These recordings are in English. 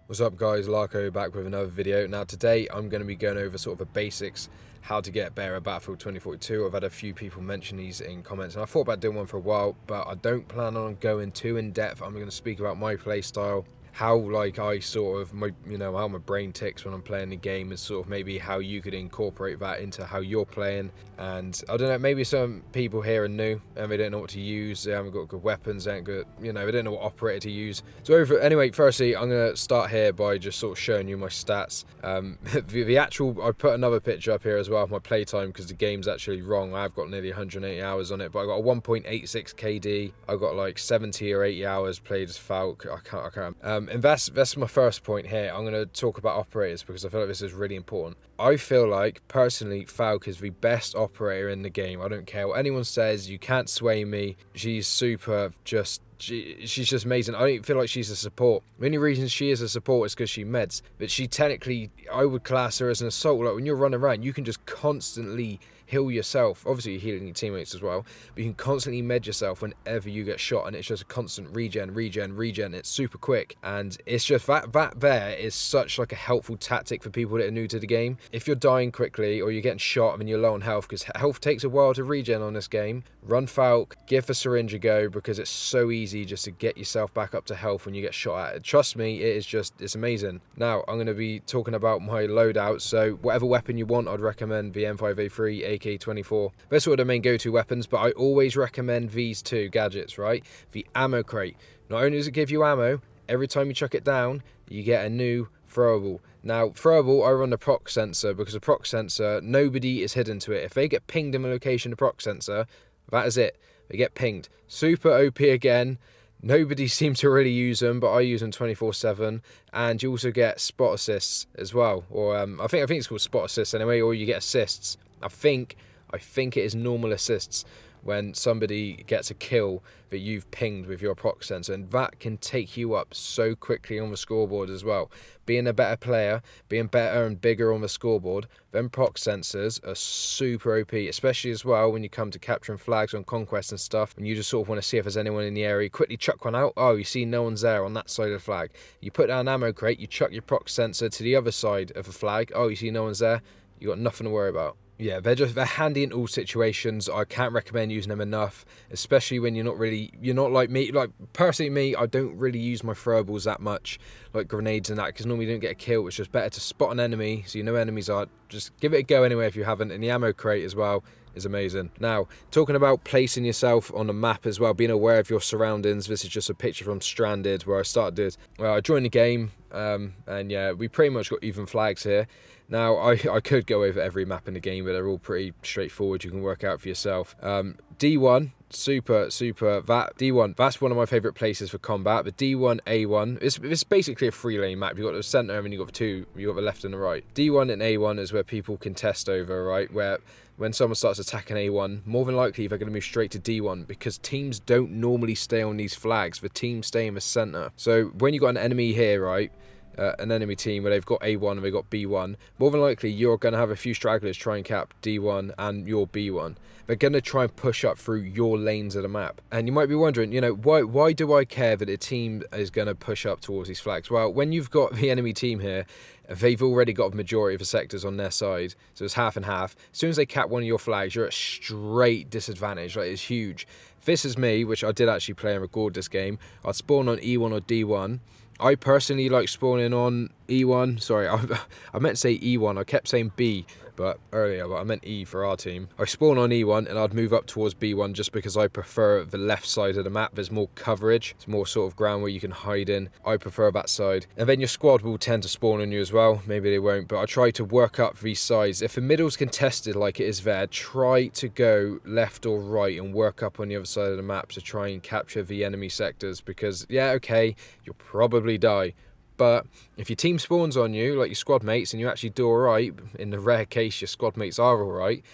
What's up guys, Larko back with another video. Now today I'm going to be going over sort of the basics, how to get better at Battlefield 2042. I've had a few people mention these in comments and I thought about doing one for a while, but I don't plan on going too in depth. I'm going to speak about my play style, how I sort of, how my brain ticks when I'm playing the game, and sort of maybe how you could incorporate that into how you're playing. And I don't know, maybe some people here are new and they don't know what to use, they haven't got good weapons, they ain't good, they don't know what operator to use. So anyway, firstly, I'm going to start here by just sort of showing you my stats. The actual, I put another picture up here as well of my playtime because the game's actually wrong. I've got nearly 180 hours on it, but I got a 1.86 KD. I got like 70 or 80 hours played as Falk. I can't. And that's my first point here. I'm going to talk about operators because I feel like this is really important. I feel like, personally, Falk is the best operator in the game. I don't care what anyone says. You can't sway me. She's super, she's just amazing. I don't feel like she's a support. The only reason she is a support is because she meds. But she technically, I would class her as an assault. Like when you're running around, you can just constantly heal yourself. Obviously you're healing your teammates as well, but you can constantly med yourself whenever you get shot, and it's just a constant regen. It's super quick, and it's just that there is such like a helpful tactic for people that are new to the game. If you're dying quickly or you're getting shot and you're low on health, because health takes a while to regen on this game, run Falk, give the syringe a go, because it's so easy just to get yourself back up to health when you get shot at. Trust me, it's amazing. Now I'm going to be talking about my loadout. So whatever weapon you want, I'd recommend the M5A3, AK-24. They're sort of the main go-to weapons, but I always recommend these two gadgets, right? The ammo crate. Not only does it give you ammo, every time you chuck it down, you get a new throwable. Now, throwable, I run the PROX sensor, because the PROX sensor, nobody is hidden to it. If they get pinged in the location of the PROX sensor, that is it. They get pinged. Super OP again. Nobody seems to really use them, but I use them 24/7, and you also get spot assists as well. Or I think it's called spot assists anyway, or you get assists. I think it is normal assists when somebody gets a kill that you've pinged with your PROX sensor, and that can take you up so quickly on the scoreboard as well. Being a better player, being better and bigger on the scoreboard, them PROX sensors are super OP, especially as well when you come to capturing flags on conquest and stuff, and you just sort of want to see if there's anyone in the area. You quickly chuck one out, oh, you see no one's there on that side of the flag. You put down an ammo crate, you chuck your PROX sensor to the other side of the flag, oh, you see no one's there, you got nothing to worry about. Yeah, they're handy in all situations. I can't recommend using them enough, especially when you're not like me. Like personally me, I don't really use my throwables that much, like grenades and that, because normally you don't get a kill. It's just better to spot an enemy so you know enemies are. Just give it a go anyway if you haven't. And the ammo crate as well is amazing. Now, talking about placing yourself on the map as well, being aware of your surroundings. This is just a picture from Stranded where I started. Well, I joined the game, and yeah, we pretty much got even flags here. Now, I could go over every map in the game, but they're all pretty straightforward. You can work out for yourself. D1, super, that D1, that's one of my favourite places for combat. The D1, A1, it's basically a 3-lane map. You've got the centre and you've got the left and the right. D1 and A1 is where people contest over, right? Where when someone starts attacking A1, more than likely they're going to move straight to D1, because teams don't normally stay on these flags. The teams stay in the centre. So when you've got an enemy here, right, an enemy team where they've got A1 and they've got B1, more than likely you're going to have a few stragglers try and cap D1 and your B1. They're going to try and push up through your lanes of the map. And you might be wondering, why do I care that a team is going to push up towards these flags? Well, when you've got the enemy team here, they've already got a majority of the sectors on their side, so it's half and half. As soon as they cap one of your flags, you're at straight disadvantage. Like, it's huge. If this is me, which I did actually play and record this game, I'd spawn on E1 or D1. I personally like spawning on E1. Sorry, I meant to say E1. I kept saying B earlier, but I meant E for our team. I spawn on E1 and I'd move up towards B1 just because I prefer the left side of the map. There's more coverage. It's more sort of ground where you can hide in. I prefer that side. And then your squad will tend to spawn on you as well. Maybe they won't, but I try to work up these sides. If the middle's contested like it is there, try to go left or right and work up on the other side of the map to try and capture the enemy sectors, because, yeah, okay, you'll probably die. But if your team spawns on you, like your squad mates, and you actually do alright, in the rare case your squad mates are alright,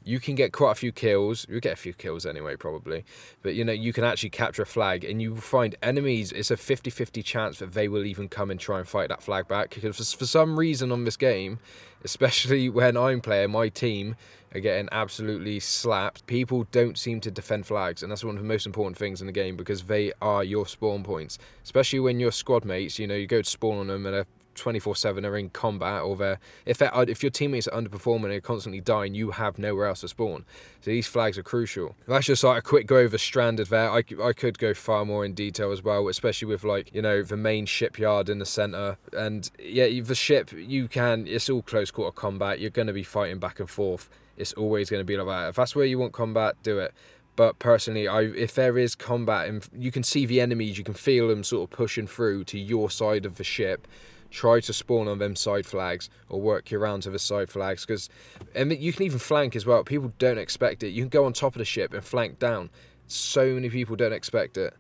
you can get quite a few kills. You'll get a few kills anyway, probably. But, you know, you can actually capture a flag, and you find enemies, it's a 50-50 chance that they will even come and try and fight that flag back. Because for some reason on this game, especially when I'm playing, my team are getting absolutely slapped. People don't seem to defend flags, and that's one of the most important things in the game, because they are your spawn points. Especially when your squad mates, you know, you go to spawn on them and they're 24/7 are in combat, or if your teammates are underperforming and they're constantly dying, you have nowhere else to spawn. So these flags are crucial. That's just like a quick go over stranded there. I could go far more in detail as well, especially with, like, you know, the main shipyard in the center. And yeah, the ship, it's all close quarter combat. You're going to be fighting back and forth. It's always going to be like that. If that's where you want combat, do it. But personally, if there is combat and you can see the enemies, you can feel them sort of pushing through to your side of the ship, try to spawn on them side flags or work your round to the side flags, and you can even flank as well. People don't expect it. You can go on top of the ship and flank down. So many people don't expect it.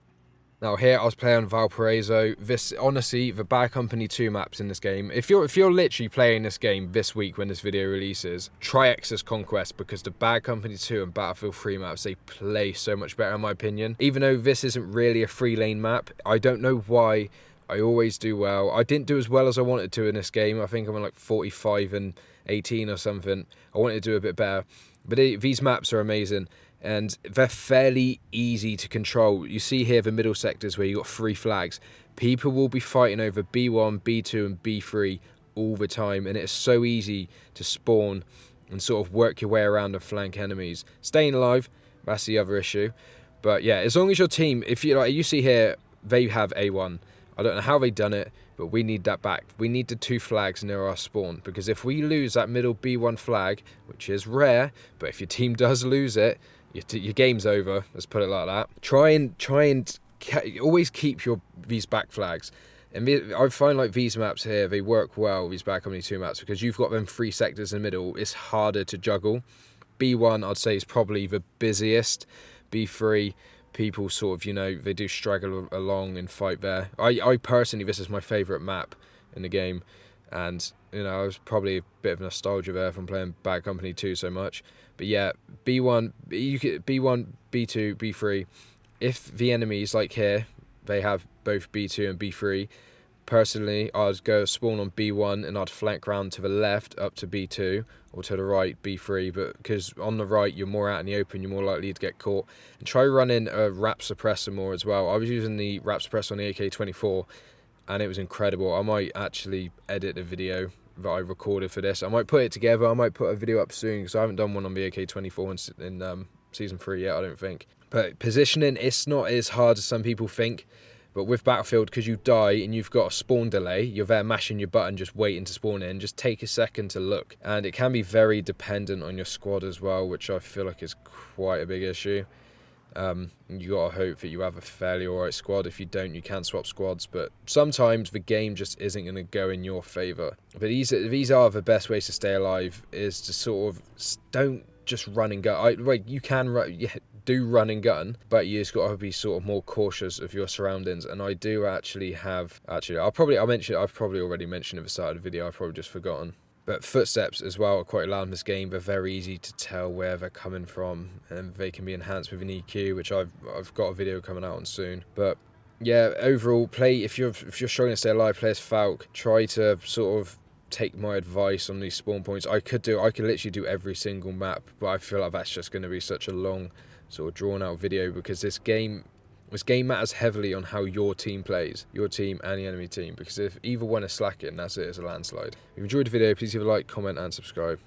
Now here I was playing Valparaiso. This, honestly, the Bad Company 2 maps in this game, if you're literally playing this game this week when this video releases, try Exodus Conquest, because the Bad Company 2 and Battlefield 3 maps, they play so much better in my opinion. Even though this isn't really a 3-lane map, I don't know why I always do well. I didn't do as well as I wanted to in this game. I think I'm on like 45 and 18 or something. I wanted to do a bit better. But these maps are amazing, and they're fairly easy to control. You see here the middle sectors where you got 3 flags. People will be fighting over B1, B2 and B3 all the time, and it's so easy to spawn and sort of work your way around and flank enemies. Staying alive, that's the other issue. But yeah, as long as your team, if you like, you see here, they have A1. I don't know how they done it, but we need that back. We need the 2 flags near our spawn, because if we lose that middle B1 flag, which is rare, but if your team does lose it, your game's over. Let's put it like that. Try and always keep these back flags. And I find like these maps here, they work well, these Bad Company 2 maps, because you've got them 3 sectors in the middle. It's harder to juggle. B1, I'd say, is probably the busiest. B3, people sort of, you know, they do straggle along and fight there. I personally, this is my favourite map in the game, and, you know, I was probably a bit of nostalgia there from playing Bad Company 2 so much. But yeah, B1, B1, B2, B3, if the enemies, like here, they have both B2 and B3, personally, I'd go spawn on B1 and I'd flank round to the left up to B2, or to the right, B3, but because on the right you're more out in the open, you're more likely to get caught. And try running a wrap suppressor more as well. I was using the wrap suppressor on the AK-24, and it was incredible. I might actually edit the video that I recorded for this. I might put it together. I might put a video up soon, because I haven't done one on the AK-24 in Season 3 yet, I don't think. But positioning, it's not as hard as some people think. But with Battlefield, because you die and you've got a spawn delay, you're there mashing your button, just waiting to spawn in, just take a second to look. And it can be very dependent on your squad as well, which I feel like is quite a big issue. You gotta hope that you have a fairly alright squad. If you don't, you can swap squads, but sometimes the game just isn't going to go in your favour. But these are the best ways to stay alive, is to sort of don't just run and gun. You can run and gun, but you just got to be sort of more cautious of your surroundings. And I do actually I've probably already mentioned at the start of the video. I've probably just forgotten. But footsteps as well are quite loud in this game. They're very easy to tell where they're coming from, and they can be enhanced with an EQ, which I've got a video coming out on soon. But yeah, overall, if you're struggling to stay alive, play as Falk. Try to sort of take my advice on these spawn points. I could literally do every single map, but I feel like that's just going to be such a long, sort of drawn out video, because this game matters heavily on how your team plays, your team and the enemy team, because if either one is slacking, that's it, it's a landslide. If you enjoyed the video, please leave a like, comment and subscribe.